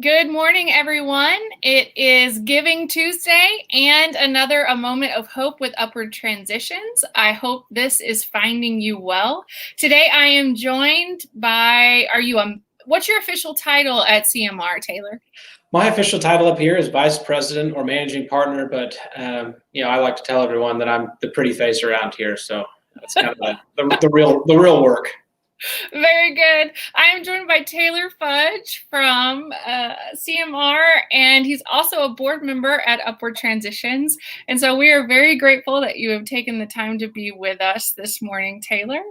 Good morning, everyone. It is Giving Tuesday and a moment of hope with Upward Transitions. I hope this is finding you well. Today, I am joined by, what's your official title at CMR, Taylor? My official title up here is Vice President or Managing Partner, but I like to tell everyone that I'm the pretty face around here. So that's kind of the real work. Very good. I am joined by Taylor Fudge from CMR, and he's also a board member at Upward Transitions. And so we are very grateful that you have taken the time to be with us this morning, Taylor.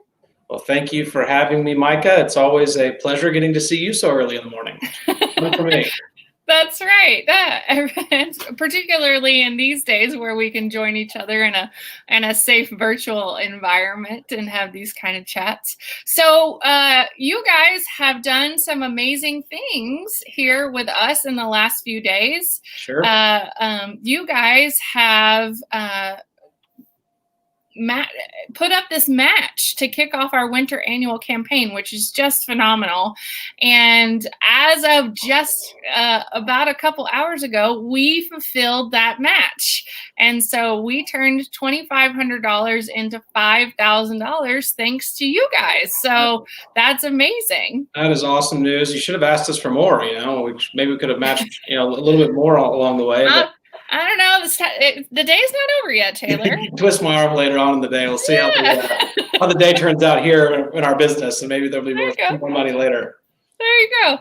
Well, thank you for having me, Micah. It's always a pleasure getting to see you so early in the morning. Fun for me. That's right. Particularly in these days where we can join each other in a safe virtual environment and have these kind of chats. So you guys have done some amazing things here with us in the last few days. Sure. You guys have put up this match to kick off our winter annual campaign, which is just phenomenal. And as of just about a couple hours ago, we fulfilled that match. And so we turned $2,500 into $5,000 thanks to you guys. So that's amazing. That is awesome news. You should have asked us for more. Maybe we could have matched a little bit more along the way. But I don't know. The day's not over yet, Taylor. Twist my arm later on in the day. We'll see how the day turns out here in our business, and maybe there'll be more money later. There you go.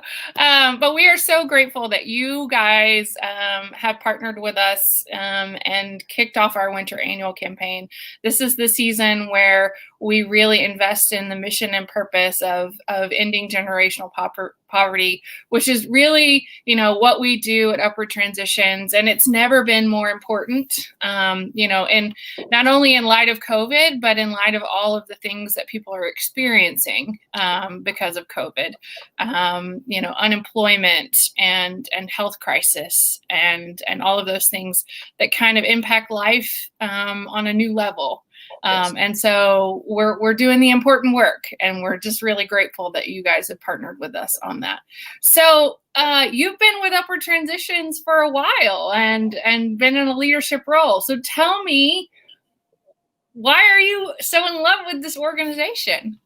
But we are so grateful that you guys have partnered with us and kicked off our winter annual campaign. This is the season where we really invest in the mission and purpose of ending generational poverty, which is really, what we do at Upward Transitions. And it's never been more important, and not only in light of COVID, but in light of all of the things that people are experiencing because of COVID. Unemployment and health crisis and all of those things that kind of impact life on a new level. And so we're doing the important work, and we're just really grateful that you guys have partnered with us on that. So you've been with Upward Transitions for a while and been in a leadership role. So tell me, why are you so in love with this organization?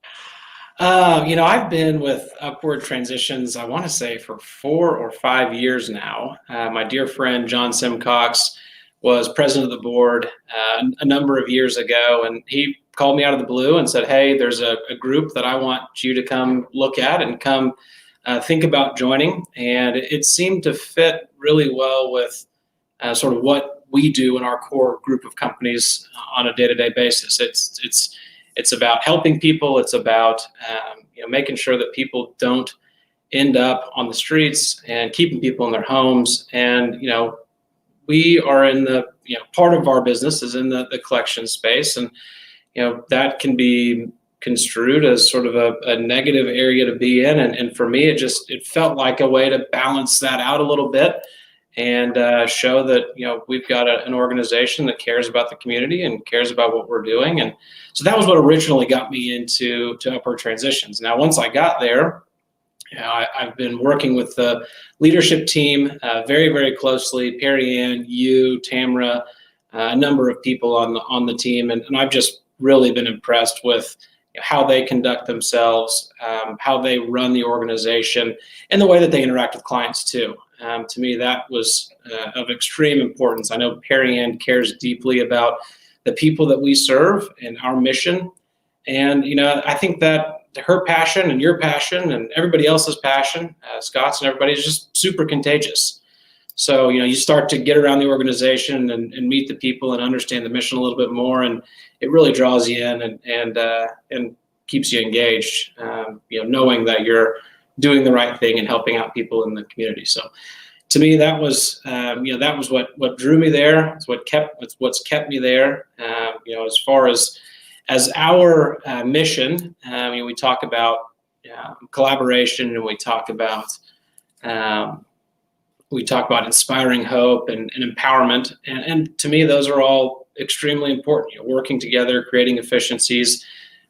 I've been with Upward Transitions, I want to say, for 4 or 5 years now. My dear friend, John Simcox, was president of the board a number of years ago, and he called me out of the blue and said, hey, there's a group that I want you to come look at and come think about joining. And it seemed to fit really well with sort of what we do in our core group of companies on a day-to-day basis. It's about helping people. It's about making sure that people don't end up on the streets and keeping people in their homes. And we are in the part of our business is in the collection space, and that can be construed as sort of a negative area to be in. And for me, it felt like a way to balance that out a little bit and show that we've got an organization that cares about the community and cares about what we're doing. And so that was what originally got me into Upward Transitions. Now, once I got there, I've been working with the leadership team very, very closely. Perry Ann, you, Tamra, a number of people on the team, and I've just really been impressed with how they conduct themselves, how they run the organization, and the way that they interact with clients too. To me, that was of extreme importance. I know Perry Ann cares deeply about the people that we serve and our mission, and I think that her passion and your passion and everybody else's passion, Scott's and everybody, is just super contagious. So, you start to get around the organization and meet the people and understand the mission a little bit more, and it really draws you in and keeps you engaged, knowing that you're doing the right thing and helping out people in the community. So to me, that was what drew me there. It's what's kept me there. As far as our mission, we talk about collaboration, and we talk about inspiring hope and empowerment. And to me, those are all extremely important. Working together, creating efficiencies,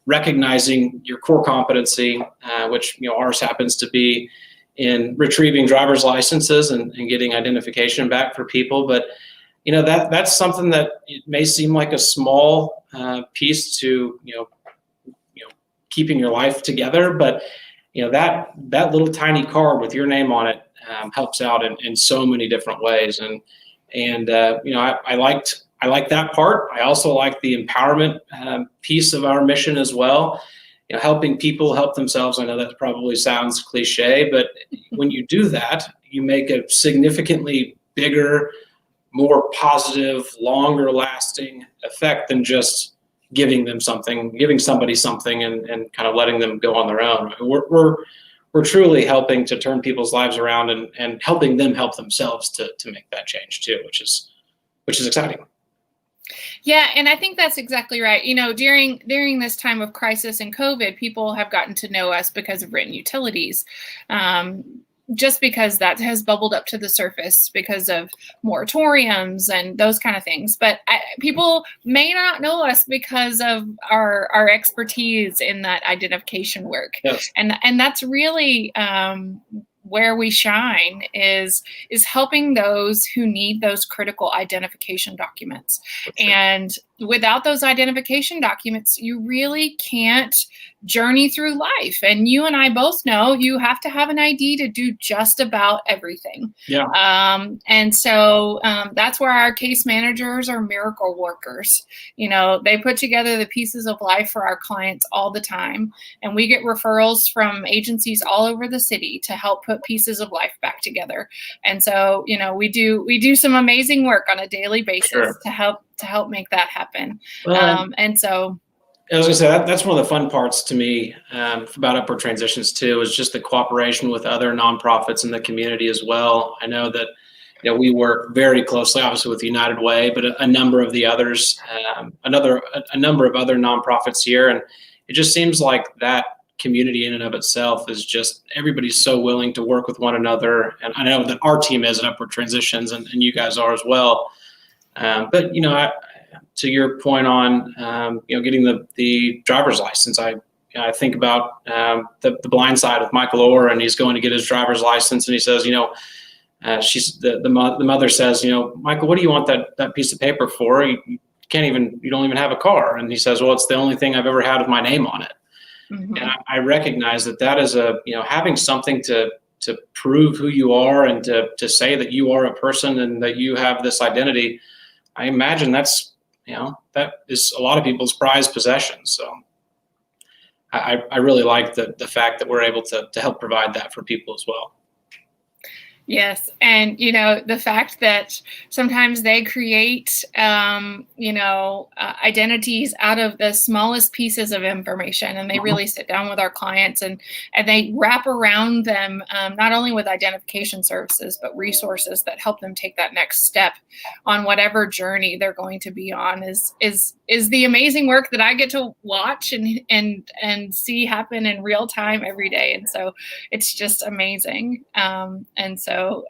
recognizing your core competency, which ours happens to be in retrieving driver's licenses and getting identification back for people. But that's something that it may seem like a small piece to keeping your life together, but that little tiny card with your name on it helps out in so many different ways. And I like that part. I also like the empowerment piece of our mission as well. Helping people help themselves. I know that probably sounds cliche, but when you do that, you make a significantly bigger, more positive, longer lasting effect than just giving somebody something and kind of letting them go on their own. We're truly helping to turn people's lives around and helping them help themselves to make that change too, which is exciting. Yeah, and I think that's exactly right. During this time of crisis and COVID, people have gotten to know us because of written utilities. Just because that has bubbled up to the surface because of moratoriums and those kind of things. But people may not know us because of our expertise in that identification work. Yes. And that's really where we shine is helping those who need those critical identification documents. Sure. And without those identification documents, you really can't journey through life. And you and I both know you have to have an ID to do just about everything. Yeah. And so that's where our case managers are miracle workers. They put together the pieces of life for our clients all the time. And we get referrals from agencies all over the city to help put pieces of life back together. And so, we do some amazing work on a daily basis. Sure. to help make that happen. And so I was going to say that's one of the fun parts to me about Upward Transitions too, is just the cooperation with other nonprofits in the community as well. I know that we work very closely, obviously, with United Way, but a number of the others, a number of other nonprofits here, and it just seems like that community in and of itself is just, everybody's so willing to work with one another, and I know that our team is at Upward Transitions, and you guys are as well. But to your point on getting the driver's license, I think about the blind side with Michael Orr, and he's going to get his driver's license, and he says, she's the mother says, Michael, what do you want that piece of paper for? You don't even have a car. And he says, well, it's the only thing I've ever had with my name on it. Mm-hmm. And I recognize that is having something to prove who you are and to say that you are a person and that you have this identity. I imagine that is a lot of people's prized possessions. So I really like the fact that we're able to help provide that for people as well. Yes. And, the fact that sometimes they create, identities out of the smallest pieces of information, and they really sit down with our clients and they wrap around them, not only with identification services, but resources that help them take that next step on whatever journey they're going to be on is the amazing work that I get to watch and see happen in real time every day. And so it's just amazing. And so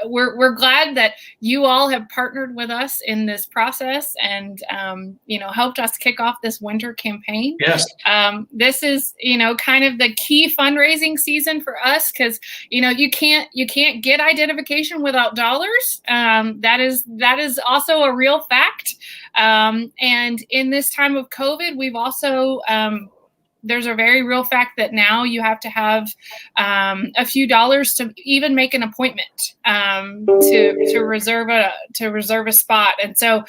we're glad that you all have partnered with us in this process and, helped us kick off this winter campaign. Yes. This is, kind of the key fundraising season for us because, you can't get identification without dollars. That is also a real fact. And in this time of COVID, we've also, there's a very real fact that now you have to have a few dollars to even make an appointment to reserve a spot. And so,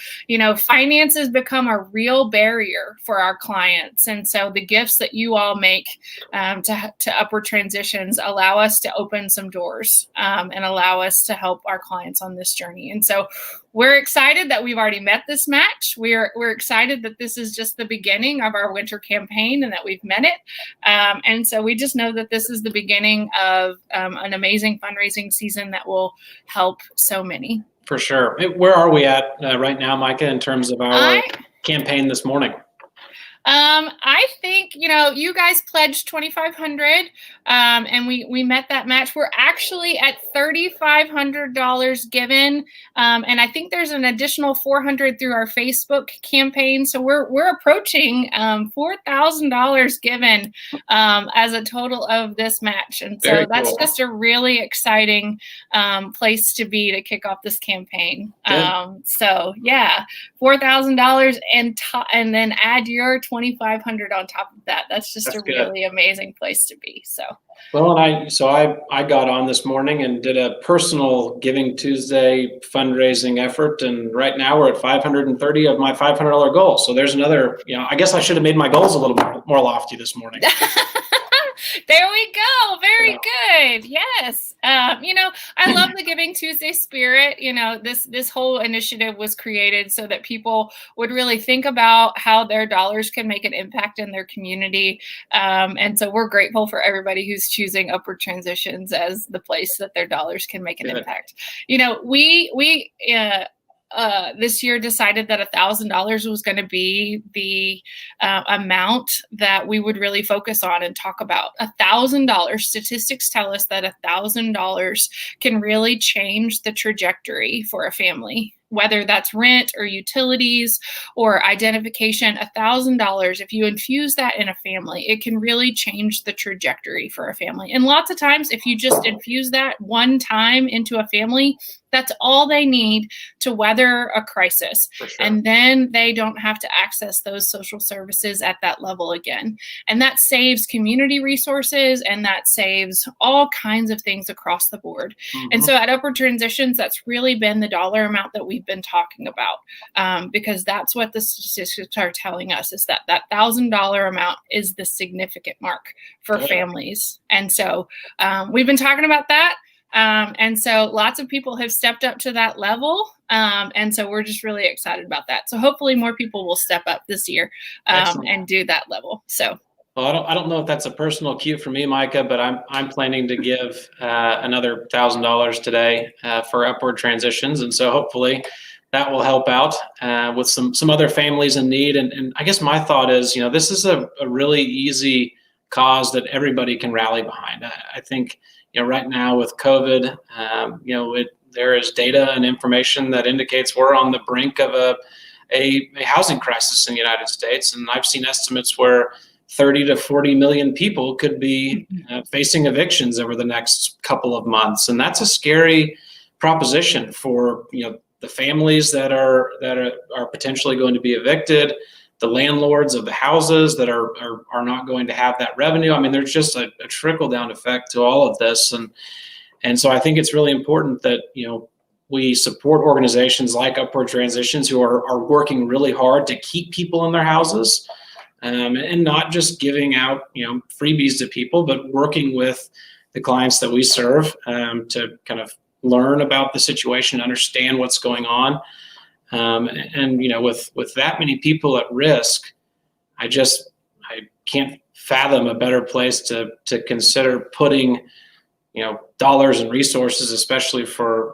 finances become a real barrier for our clients. And so the gifts that you all make to Upward Transitions allow us to open some doors and allow us to help our clients on this journey. And so we're excited that we've already met this match. We're excited that this is just the beginning of our winter campaign and that we've met it. And so we just know that this is the beginning of an amazing fundraising season that will help so many. For sure. Where are we at right now, Micah, in terms of our campaign this morning? I think, you guys pledged 2,500, and we met that match. We're actually at $3,500 given, and I think there's an additional 400 through our Facebook campaign. So we're approaching $4,000 given as a total of this match, and so that's just a really exciting place to be to kick off this campaign. So yeah, $4,000 and then add your 2,500 on top of that. That's just a really amazing place to be. So. Well, I got on this morning and did a personal Giving Tuesday fundraising effort, and right now we're at 530 of my $500 goal. So there's another. I guess I should have made my goals a little bit more lofty this morning. There we go. Very good. Yes. I love the Giving Tuesday spirit. This whole initiative was created so that people would really think about how their dollars can make an impact in their community. And so we're grateful for everybody who's choosing Upward Transitions as the place that their dollars can make an impact. We this year decided that $1,000 was going to be the amount that we would really focus on and talk about. $1,000. Statistics tell us that $1,000 can really change the trajectory for a family, whether that's rent or utilities or identification. $1,000, if you infuse that in a family, it can really change the trajectory for a family. And lots of times, if you just infuse that one time into a family, that's all they need to weather a crisis. Sure. And then they don't have to access those social services at that level again. And that saves community resources, and that saves all kinds of things across the board. Mm-hmm. And so at Upward Transitions, that's really been the dollar amount that we've been talking about, because that's what the statistics are telling us, is that $1,000 amount is the significant mark for families. And so we've been talking about that. And so lots of people have stepped up to that level. And so we're just really excited about that. So hopefully more people will step up this year and do that level. So. Well, I don't know if that's a personal cue for me, Micah, but I'm planning to give another $1,000 today for Upward Transitions. And so hopefully that will help out with some other families in need. And I guess my thought is, this is a really easy cause that everybody can rally behind. I think, right now with COVID, there is data and information that indicates we're on the brink of a housing crisis in the United States. And I've seen estimates where 30 to 40 million people could be facing evictions over the next couple of months. And that's a scary proposition for, the families that are potentially going to be evicted, the landlords of the houses that are not going to have that revenue. I mean, there's just a trickle down effect to all of this. And so I think it's really important that, we support organizations like Upward Transitions who are working really hard to keep people in their houses, and not just giving out, freebies to people, but working with the clients that we serve to kind of learn about the situation, understand what's going on. And with that many people at risk, I can't fathom a better place to consider putting, dollars and resources, especially for,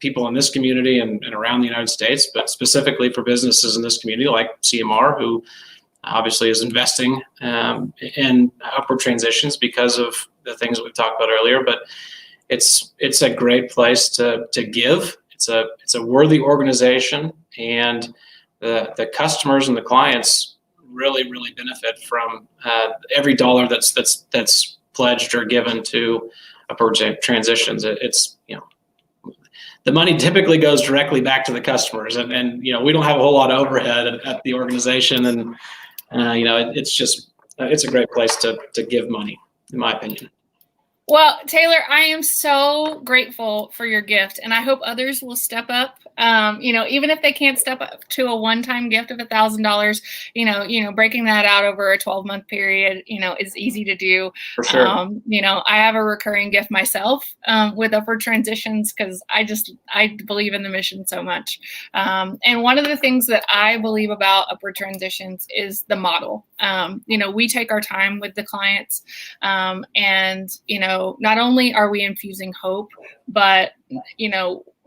people in this community and around the United States, but specifically for businesses in this community like CMR, who obviously is investing in Upward Transitions because of the things that we've talked about earlier. But it's a great place to give. It's a worthy organization, and the customers and the clients really, really benefit from every dollar that's pledged or given to Upward Transitions. It's the money typically goes directly back to the customers, and we don't have a whole lot of overhead at the organization, and it's a great place to give money, in my opinion. Well, Taylor, I am so grateful for your gift, and I hope others will step up. Even if they can't step up to a one-time gift of $1,000, breaking that out over a 12-month period, is easy to do. For sure. I have a recurring gift myself with Upward Transitions because I believe in the mission so much. And one of the things that I believe about Upward Transitions is the model. We take our time with the clients, and not only are we infusing hope, but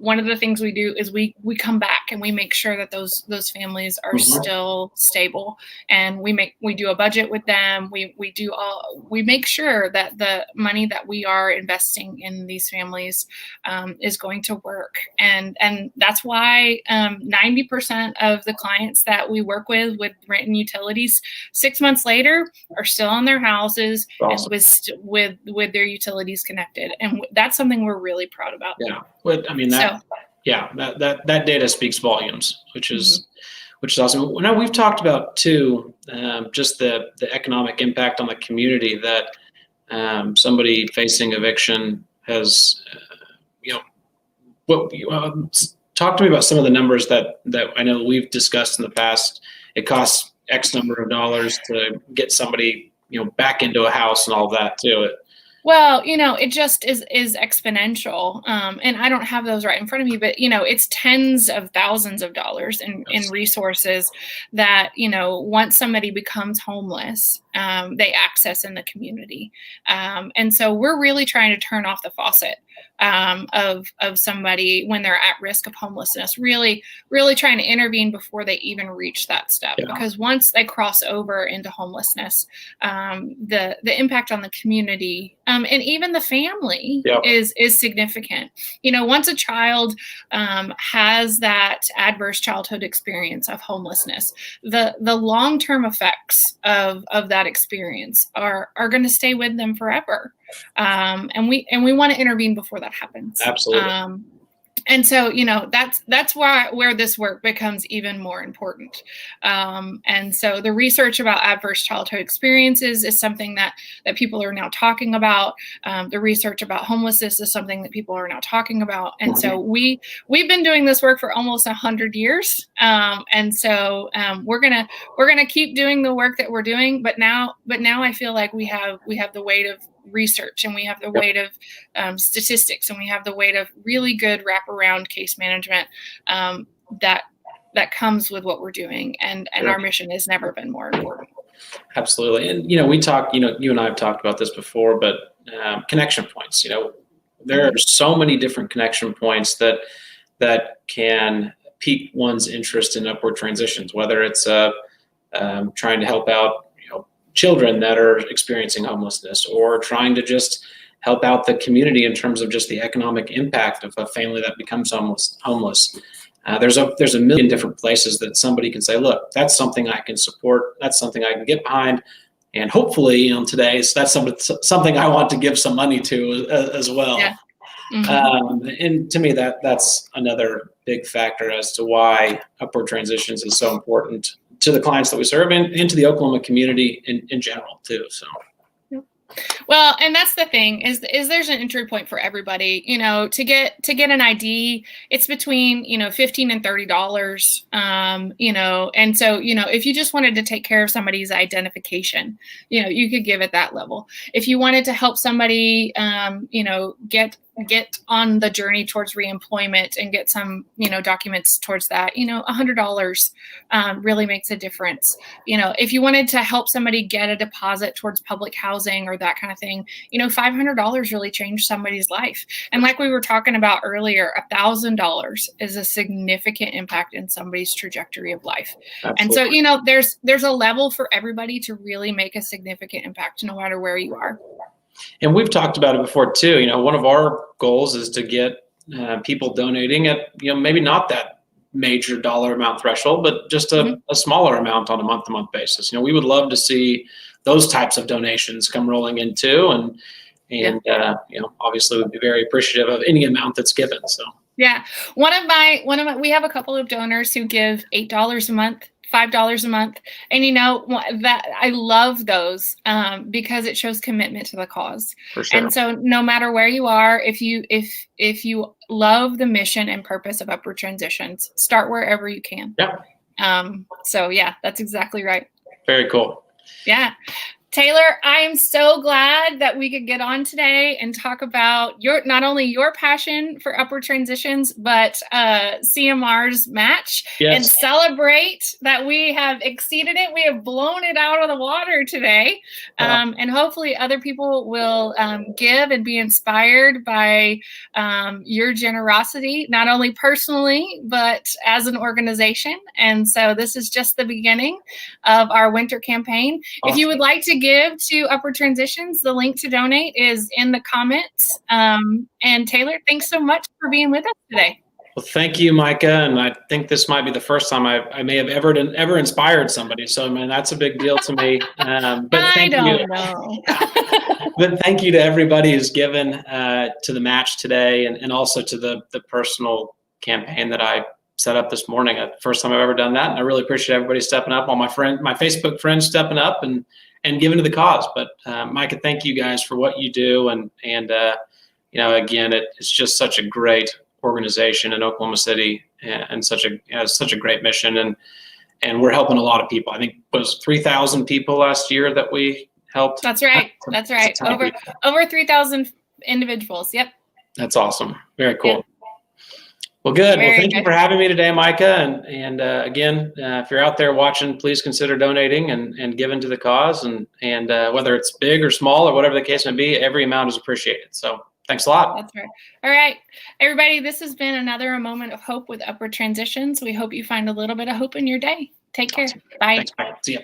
one of the things we do is we come back and we make sure that those families are still stable, and we do a budget with them. We make sure that the money that we are investing in these families is going to work, and that's why 90% of the clients that we work with rent and utilities 6 months later are still on their houses. Awesome. And with their utilities connected, and that's something we're really proud about. Yeah, but I mean that data speaks volumes, which is awesome. Now we've talked about too, just the economic impact on the community that somebody facing eviction has. Talk to me about some of the numbers that I know we've discussed in the past. It costs X number of dollars to get somebody back into a house and all that too. Well, it just is exponential. And I don't have those right in front of me, but, it's tens of thousands of dollars in resources that, once somebody becomes homeless, they access in the community. And so we're really trying to turn off the faucet of somebody when they're at risk of homelessness, really trying to intervene before they even reach that step. Yeah. Because once they cross over into homelessness, the impact on the community and even the family is significant. Once a child has that adverse childhood experience of homelessness, the long-term effects of that experience are going to stay with them forever. And we want to intervene before that happens. Absolutely. And so, that's where this work becomes even more important. And so the research about adverse childhood experiences is something that people are now talking about. The research about homelessness is something that people are now talking about. And so we've been doing this work for almost 100 years. And so we're gonna keep doing the work that we're doing. But now I feel like we have the weight of research, and we have the weight of statistics, and we have the weight of really good wraparound case management that comes with what we're doing, and our mission has never been more important. Absolutely. And we talk, you and I have talked about this before, but connection points, there are so many different connection points that can pique one's interest in upward transitions, whether it's trying to help out children that are experiencing homelessness, or trying to just help out the community in terms of just the economic impact of a family that becomes homeless. There's a million different places that somebody can say, look, that's something I can support. That's something I can get behind. And hopefully, today, that's something I want to give some money to as well. Yeah. And to me, that's another big factor as to why upward transitions is so important to the clients that we serve, and to the Oklahoma community in general too. So. Well, and that's the thing is there's an entry point for everybody. To get an ID, it's between $15 and $30. And so if you just wanted to take care of somebody's identification, you could give it that level. If you wanted to help somebody, get on the journey towards reemployment and get some, documents towards that, $100 really makes a difference. If you wanted to help somebody get a deposit towards public housing or that kind of thing, $500 really changed somebody's life. And like we were talking about earlier, $1,000 is a significant impact in somebody's trajectory of life. Absolutely. And so, there's a level for everybody to really make a significant impact, no matter where you are. And we've talked about it before too. One of our goals is to get people donating at maybe not that major dollar amount threshold, but just a smaller amount on a month-to-month basis. We would love to see those types of donations come rolling in too, and obviously we'd be very appreciative of any amount that's given. So yeah, one of my we have a couple of donors who give $8 a month. $5 a month. And that I love those because it shows commitment to the cause. For sure. And so no matter where you are, if you love the mission and purpose of Upward Transitions, start wherever you can. Yeah. So yeah, that's exactly right. Very cool. Yeah. Taylor, I am so glad that we could get on today and talk about not only your passion for upward transitions, but CMR's match, and celebrate that we have exceeded it. We have blown it out of the water today. And hopefully other people will give and be inspired by your generosity, not only personally, but as an organization. And so this is just the beginning of our winter campaign. Awesome. If you would like to give to Upward Transitions, the link to donate is in the comments. And Taylor, thanks so much for being with us today. Well, thank you, Micah. And I think this might be the first time I may have ever inspired somebody. So, I mean, that's a big deal to me. But thank you. But thank you to everybody who's given to the match today, and also to the personal campaign that I set up this morning. First time I've ever done that. And I really appreciate everybody stepping up, all my Facebook friends stepping up and giving to the cause. But Micah, thank you guys for what you do. And you know, again, it's just such a great organization in Oklahoma City, and such a great mission. And we're helping a lot of people. I think it was 3,000 people last year that we helped. That's right. That's right. Over 3,000 individuals. Yep. That's awesome. Very cool. Yep. Well, good. Well, thank you for having me today, Micah. And again, if you're out there watching, please consider donating and giving to the cause. And whether it's big or small or whatever the case may be, every amount is appreciated. So thanks a lot. That's right. All right, everybody, this has been another moment of hope with Upward Transitions. We hope you find a little bit of hope in your day. Take care. Bye. Thanks. Bye. See ya.